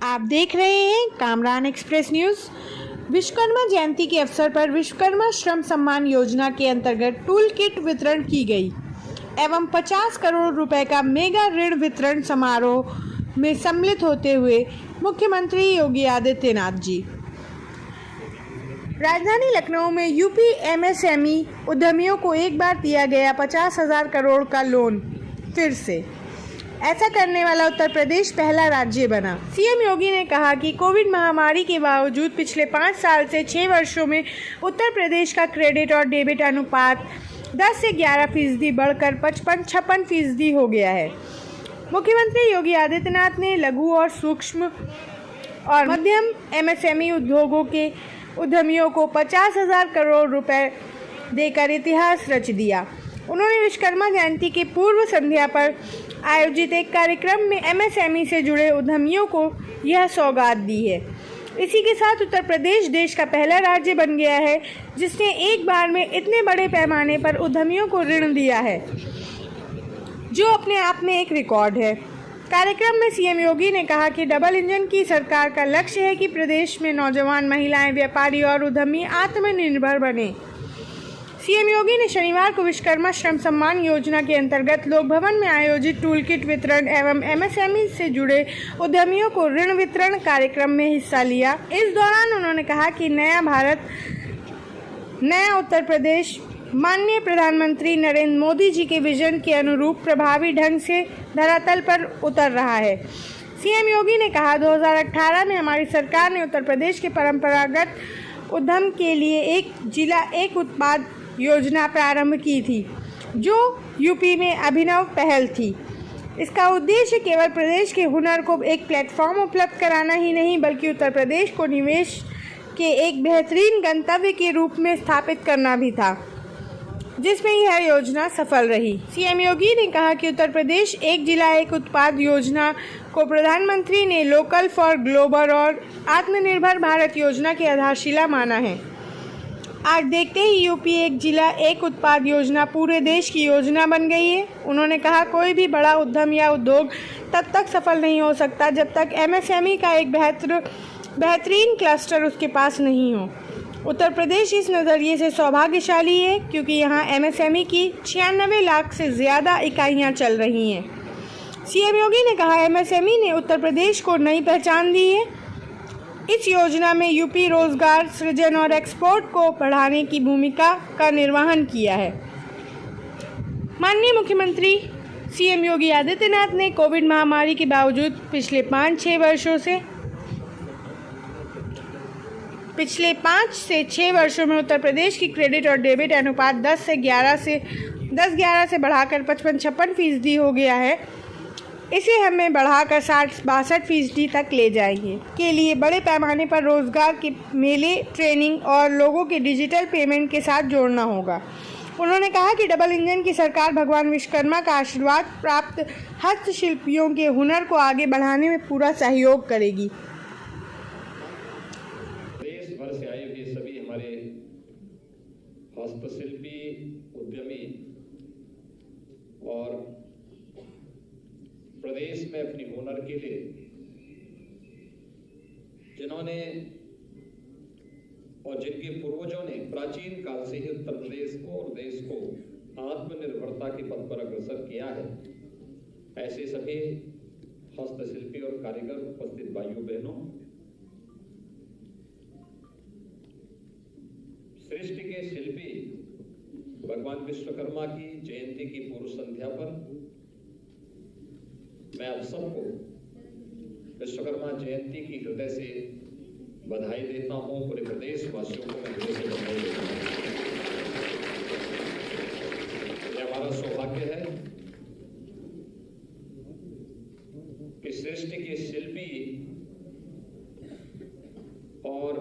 आप देख रहे हैं कामरान एक्सप्रेस न्यूज़। विश्वकर्मा जयंती के अवसर पर विश्वकर्मा श्रम सम्मान योजना के अंतर्गत टूल किट वितरण की गई एवं 50 करोड़ रुपए का मेगा ऋण वितरण समारोह में सम्मिलित होते हुए मुख्यमंत्री योगी आदित्यनाथ जी। राजधानी लखनऊ में यूपी एमएसएमई उद्यमियों को एक बार दिया गया 50,000 करोड़ का लोन। फिर से ऐसा करने वाला उत्तर प्रदेश पहला राज्य बना। सीएम योगी ने कहा कि कोविड महामारी के बावजूद पिछले 5 साल से 6 वर्षों में उत्तर प्रदेश का क्रेडिट और डेबिट अनुपात 10 से 11% बढ़कर 55-56% हो गया है। मुख्यमंत्री योगी आदित्यनाथ ने लघु और सूक्ष्म और मध्यम एमएसएमई उद्योगों के उद्यमियों को 50,000 करोड़ रुपए देकर इतिहास रच दिया। उन्होंने विश्वकर्मा जयंती के पूर्व संध्या पर आयोजित एक कार्यक्रम में एमएसएमई से जुड़े उद्यमियों को यह सौगात दी है। इसी के साथ उत्तर प्रदेश देश का पहला राज्य बन गया है जिसने एक बार में इतने बड़े पैमाने पर उद्यमियों को ऋण दिया है, जो अपने आप में एक रिकॉर्ड है। कार्यक्रम में सीएम योगी ने कहा कि डबल इंजन की सरकार का लक्ष्य है कि प्रदेश में नौजवान, महिलाएं, व्यापारी और उद्यमी आत्मनिर्भर बने। सीएम योगी ने शनिवार को विश्वकर्मा श्रम सम्मान योजना के अंतर्गत लोक भवन में आयोजित टूल किट वितरण एवं एमएसएमई से जुड़े उद्यमियों को ऋण वितरण कार्यक्रम में हिस्सा लिया। इस दौरान उन्होंने कहा कि नया भारत, नया उत्तर प्रदेश माननीय प्रधानमंत्री नरेंद्र मोदी जी के विजन के अनुरूप प्रभावी ढंग से धरातल पर उतर रहा है। सीएम योगी ने कहा 2018 में हमारी सरकार ने उत्तर प्रदेश के परंपरागत उद्यम के लिए एक जिला एक उत्पाद योजना प्रारंभ की थी, जो यूपी में अभिनव पहल थी। इसका उद्देश्य केवल प्रदेश के हुनर को एक प्लेटफॉर्म उपलब्ध कराना ही नहीं, बल्कि उत्तर प्रदेश को निवेश के एक बेहतरीन गंतव्य के रूप में स्थापित करना भी था, जिसमें यह योजना सफल रही। सीएम योगी ने कहा कि उत्तर प्रदेश एक जिला एक उत्पाद योजना को प्रधानमंत्री ने लोकल फॉर ग्लोबल और आत्मनिर्भर भारत योजना की आधारशिला माना है। आज देखते ही यूपी एक जिला एक उत्पाद योजना पूरे देश की योजना बन गई है। उन्होंने कहा कोई भी बड़ा उद्यम या उद्योग तब तक सफल नहीं हो सकता जब तक एमएसएमई का एक बेहतरीन क्लस्टर उसके पास नहीं हो। उत्तर प्रदेश इस नज़रिए से सौभाग्यशाली है क्योंकि यहाँ एमएसएमई की 96 लाख से ज़्यादा इकाइयाँ चल रही हैं। सीएम योगी ने कहा एमएसएमई ने उत्तर प्रदेश को नई पहचान दी है। इस योजना में यूपी रोजगार सृजन और एक्सपोर्ट को बढ़ाने की भूमिका का निर्वहन किया है। माननीय मुख्यमंत्री सीएम योगी आदित्यनाथ ने कोविड महामारी के बावजूद पिछले 5 से 6 वर्षों में उत्तर प्रदेश की क्रेडिट और डेबिट अनुपात 10 से 11 से बढ़ाकर 55-56% हो गया है। इसे हमें बढ़ाकर 60-62% तक ले जाएंगे के लिए बड़े पैमाने पर रोजगार के मेले, ट्रेनिंग और लोगों के डिजिटल पेमेंट के साथ जोड़ना होगा। उन्होंने कहा कि डबल इंजन की सरकार भगवान विश्वकर्मा का आशीर्वाद प्राप्त हस्तशिल्पियों के हुनर को आगे बढ़ाने में पूरा सहयोग करेगी। देश भर से आए हुए सभी हमारे हस्तशिल्पी, उद्यमी और प्रदेश में अपनी हुनर के लिए जिन्होंने और जिनके पूर्वजों ने प्राचीन काल से ही उत्तर प्रदेश को और देश को आत्मनिर्भरता के पथ पर अग्रसर किया है, ऐसे सभी हस्तशिल्पी और कारीगर उपस्थित भाइयों बहनों, सृष्टि के शिल्पी भगवान विश्वकर्मा की जयंती की पूर्व संध्या पर मैं आप सबको विश्वकर्मा जयंती की हृदय से बधाई देता हूं। पूरे प्रदेश वासियों को मैं हृदय से बधाई देता हूं। यह हमारा सौभाग्य है कि सृष्टि के शिल्पी और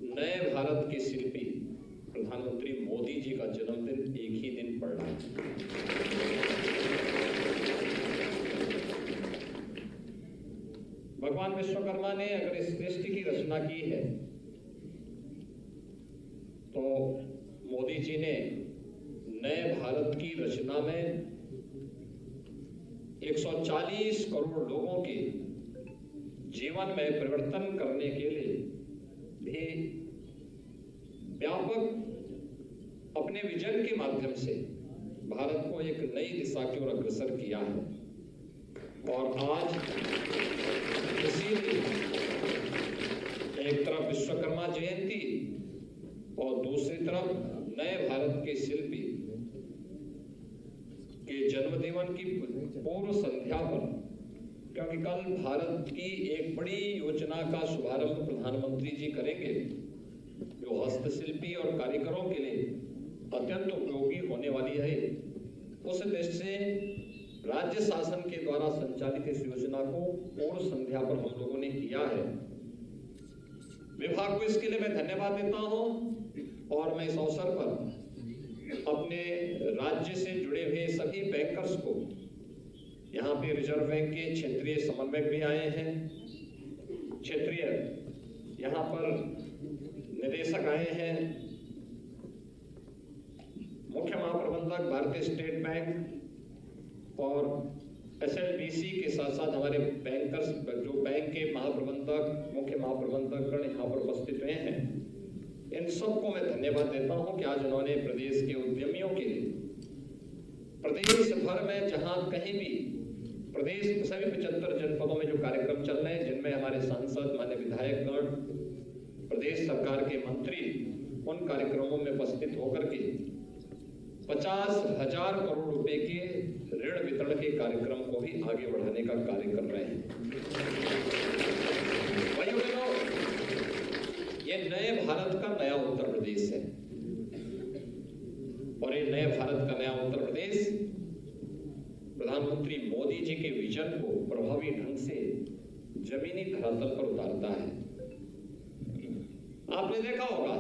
नए भारत के शिल्पी प्रधानमंत्री मोदी जी का जन्मदिन एक ही दिन पड़ रहा है। भगवान विश्वकर्मा ने अगर इस सृष्टि की रचना की है तो मोदी जी ने नए भारत की रचना में 140 करोड़ लोगों के जीवन में परिवर्तन करने के लिए भी व्यापक अपने विजन के माध्यम से भारत को एक नई दिशा की ओर अग्रसर किया है। और आज इसीलिए एक तरफ विश्वकर्मा जयंती और दूसरी तरफ नए भारत के शिल्पी के जन्मदिन की पूर्व संध्या पर, क्योंकि कल भारत की एक बड़ी योजना का शुभारंभ प्रधानमंत्री जी करेंगे जो हस्तशिल्पी और कारीगरों के लिए अत्यंत उपयोगी होने वाली है। उस उद्देश्य से राज्य शासन के द्वारा संचालित इस योजना को पूर्व संध्या पर हम लोगों ने किया है। विभाग को इसके लिए मैं धन्यवाद देता हूं और मैं इस अवसर पर अपने राज्य से जुड़े हुए सभी बैंकर्स को, यहाँ पे रिजर्व बैंक के क्षेत्रीय समन्वयक भी आए हैं, क्षेत्रीय यहाँ पर निदेशक आए हैं, मुख्य महाप्रबंधक भारतीय स्टेट बैंक और SLBC के साथ साथ हमारे बैंकर्स जो बैंक के महाप्रबंधक, मुख्य महाप्रबंधक गण यहाँ पर उपस्थित हुए हैं, इन सबको मैं धन्यवाद देता हूं कि आज उन्होंने प्रदेश के उद्यमियों के लिए प्रदेश भर में जहां कहीं भी प्रदेश के सभी 75 जनपदों में जो कार्यक्रम चल रहे हैं, जिनमें हमारे सांसद, माननीय विधायकगण, प्रदेश सरकार के मंत्री उन कार्यक्रमों में उपस्थित होकर के 50,000 करोड़ रुपए के ऋण वितरण के कार्यक्रम को भी आगे बढ़ाने का कार्य कर रहे हैं। भाइयों बहनों, ये नए भारत का नया उत्तर प्रदेश है और ये नए भारत का नया उत्तर प्रदेश प्रधानमंत्री मोदी जी के विजन को प्रभावी ढंग से जमीनी धरातल पर उतारता है। आपने देखा होगा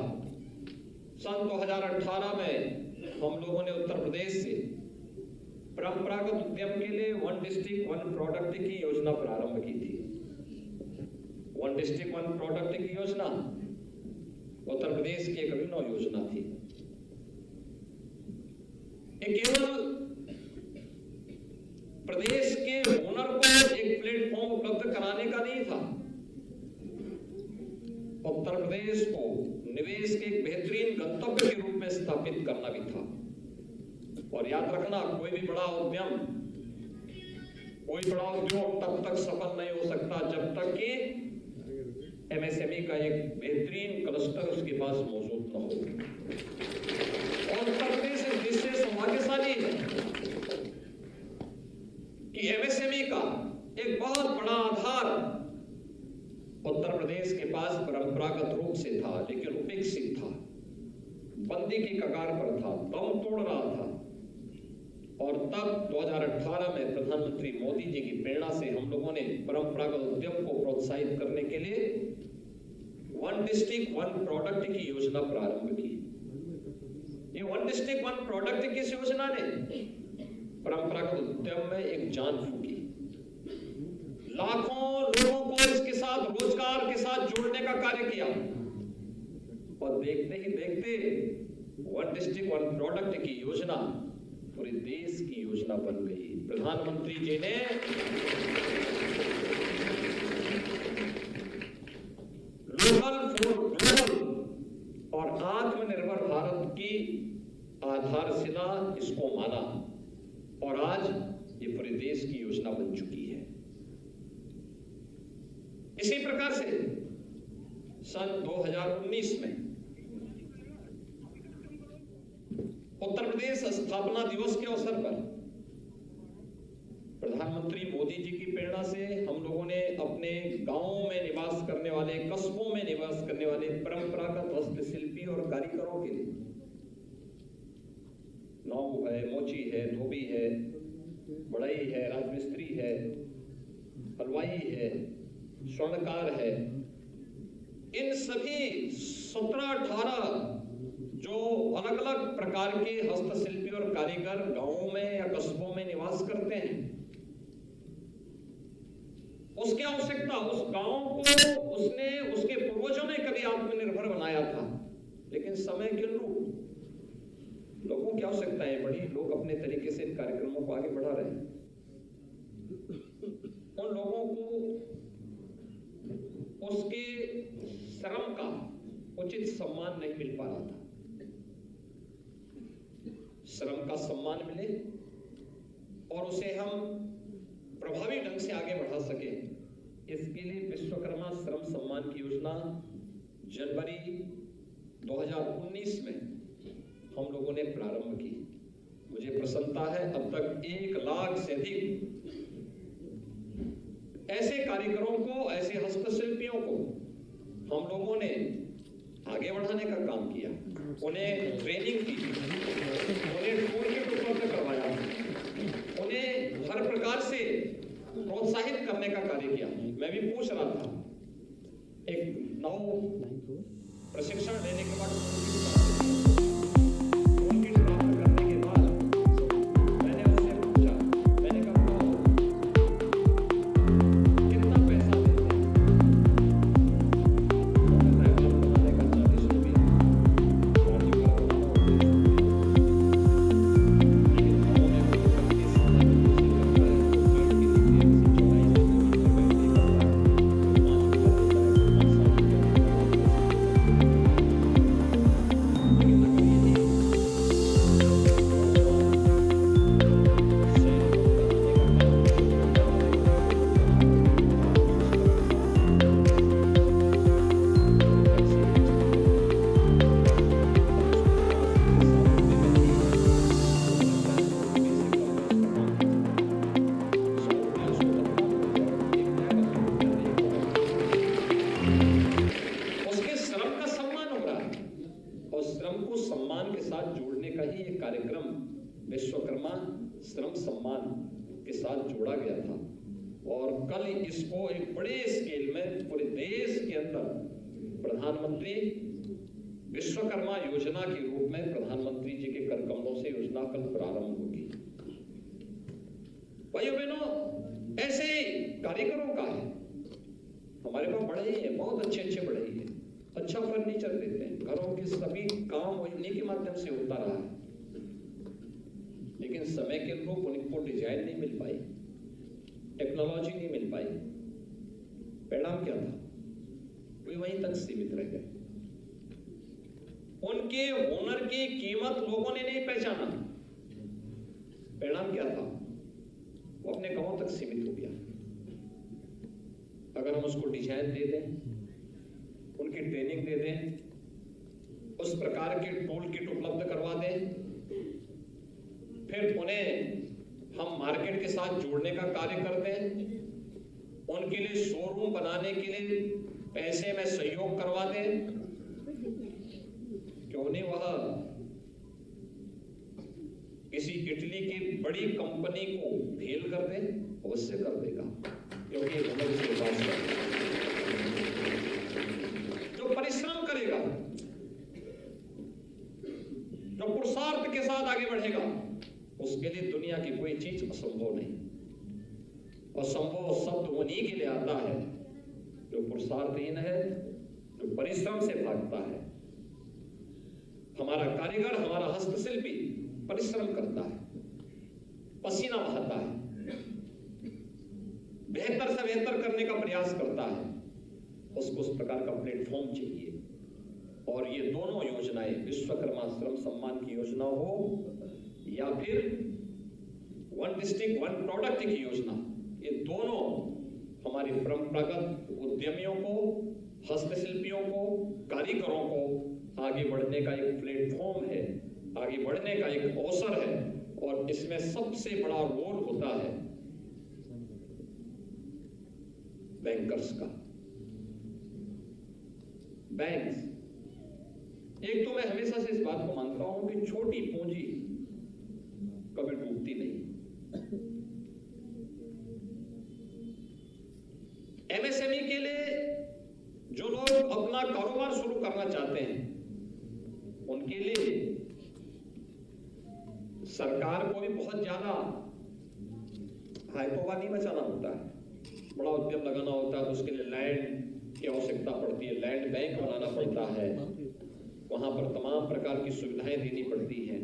सन 2018 में हम लोगों ने उत्तर प्रदेश से परंपरागत उद्यम के लिए 1 डिस्ट्रिक्ट 1 प्रोडक्ट की योजना प्रारंभ की थी। 1 डिस्ट्रिक्ट 1 प्रोडक्ट की योजना उत्तर प्रदेश की एक अभिनव योजना थी। ये केवल प्रदेश के हुनर को एक प्लेटफॉर्म उपलब्ध कराने का नहीं था, उत्तर प्रदेश को निवेश के एक बेहतरीन गंतव्य के रूप में स्थापित करना भी था। और याद रखना, कोई भी बड़ा उद्यम, कोई बड़ा उद्योग तब तक सफल नहीं हो सकता जब तक कि MSME का एक बेहतरीन क्लस्टर उसके पास मौजूद न हो। और उत्तर प्रदेश इस दृष्टि से सौभाग्यशाली है कि MSME का एक बहुत बड़ा आधार उत्तर प्रदेश के पास परंपरागत रूप से था, लेकिन उपेक्षित था, बंदी की कगार पर था, दम तोड़ रहा था। और तब 2018 में प्रधानमंत्री मोदी जी की प्रेरणा से हम लोगों ने परंपरागत उद्यम को प्रोत्साहित करने के लिए 1 डिस्ट्रिक्ट 1 प्रोडक्ट की योजना प्रारंभ की। ये 1 डिस्ट्रिक्ट 1 प्रोडक्ट की इस योजना ने परंपरागत उद्यम में एक जान फूकी, लाखों लोगों को इसके साथ रोजगार के साथ जोड़ने का कार्य किया। और देखते ही देखते 1 डिस्ट्रिक्ट 1 प्रोडक्ट की योजना पूरे देश की योजना बन गई। प्रधानमंत्री जी ने लोकल फॉर ग्लोबल और आत्मनिर्भर भारत की आधारशिला इसको माना और आज ये पूरे देश की योजना बन चुकी है। इसी प्रकार से सन 2019 में उत्तर प्रदेश स्थापना दिवस के अवसर पर प्रधानमंत्री मोदी जी की प्रेरणा से हम लोगों ने अपने गांवों में निवास करने वाले, कस्बों में निवास करने वाले परंपरागत हस्तशिल्पी और कारीगरों के लिए नाव है, मोची है, धोबी है, बढ़ई है, राजमिस्त्री है, हलवाई है, स्वर्णकार है, इन सभी 17-18 जो अलग अलग प्रकार के हस्तशिल्पी और कारीगर गांवों में या कस्बों में निवास करते हैं, उसकी आवश्यकता, उस गांव को उसने, उसके पूर्वजों ने कभी आत्मनिर्भर बनाया था, लेकिन समय के अनुरूप लोगों की आवश्यकताएं बढ़ी, लोग अपने तरीके से इन कार्यक्रमों को आगे बढ़ा रहे हैं। उन लोगों को उसके श्रम का उचित सम्मान नहीं मिल पा रहा था। श्रम का सम्मान मिले और उसे हम प्रभावी ढंग से आगे बढ़ा सके, इसके लिए विश्वकर्मा श्रम सम्मान की योजना जनवरी 2019 में हम लोगों ने प्रारंभ की। मुझे प्रसन्नता है अब तक 1 लाख से अधिक ऐसे कारीगरों को, ऐसे हस्तशिल्पियों को हम लोगों ने आगे बढ़ाने का काम किया, उन्हें ट्रेनिंग दी, उन्हें टूल किट उपलब्ध करवाया, उन्हें हर प्रकार से प्रोत्साहित करने का कार्य किया। मैं भी पूछ रहा था, एक नव प्रशिक्षण लेने के बाद टूल किट प्राप्त करने के बाद मैंने उससे पूछा, मैंने कहा कितना पैसा देते हैं? बनाने का 40 रुपये, विश्वकर्मा श्रम सम्मान के साथ जोड़ा गया था और कल इसको एक बड़े स्केल में पूरे देश के अंदर प्रधानमंत्री विश्वकर्मा योजना के रूप में प्रधानमंत्री जी के कर कमलों से योजना कल प्रारंभ होगी। भाइयों बहनों, ऐसे कारीगरों का है हमारे पास, बड़े ही हैं, बहुत अच्छे बड़े ही हैं, अच्छा फर्नीचर देते हैं, घरों के सभी काम इन्हीं के माध्यम से होता रहा है, लेकिन समय के अनुरूप उनको डिजाइन नहीं मिल पाई, टेक्नोलॉजी नहीं मिल पाई। परिणाम क्या था? वे वहीं तक सीमित रह गए। उनके हुनर की कीमत लोगों ने नहीं पहचाना। परिणाम क्या था? वो अपने गांवों तक सीमित हो गया। अगर हम उसको डिजाइन दे दें, उनकी ट्रेनिंग दे दें, उस प्रकार के टूल किट उपलब्ध करवा दें, फिर उन्हें हम मार्केट के साथ जोड़ने का कार्य कर दें, उनके लिए शोरूम बनाने के लिए पैसे में सहयोग करवा दें, क्यों नहीं वह किसी इटली की बड़ी कंपनी को फेल कर दे, अवश्य कर देगा, क्योंकि हमें उसके पास जो परिश्रम करेगा, जो पुरुषार्थ के साथ आगे बढ़ेगा, उसके लिए दुनिया की कोई चीज असंभव नहीं। असंभव शब्द उन्हीं के लिए आता है जो पुरुषार्थहीन है, जो परिश्रम से भागता है। हमारा कारीगर, हमारा हस्तशिल्पी परिश्रम करता है, पसीना बहाता है, बेहतर से बेहतर करने का प्रयास करता है, उसको उस प्रकार का प्लेटफॉर्म चाहिए। और ये दोनों योजनाएं, विश्वकर्मा श्रम सम्मान की योजना हो या फिर वन डिस्ट्रिक्ट वन प्रोडक्ट की योजना, ये दोनों हमारे परंपरागत उद्यमियों को, हस्तशिल्पियों को, कारीगरों को आगे बढ़ने का एक प्लेटफॉर्म है, आगे बढ़ने का एक अवसर है। और इसमें सबसे बड़ा रोल होता है बैंकर्स का। बैंक्स, एक तो मैं हमेशा से इस बात को मानता हूं कि छोटी पूंजी कभी डूबती नहीं। एमएसएमई के लिए जो लोग अपना कारोबार शुरू करना चाहते हैं, उनके लिए सरकार को भी बहुत ज्यादा हाइपोवा नहीं बचाना होता है, बड़ा उद्यम लगाना होता है, तो उसके लिए लैंड की आवश्यकता पड़ती है, लैंड बैंक बनाना पड़ता है, वहां पर तमाम प्रकार की सुविधाएं देनी पड़ती हैं।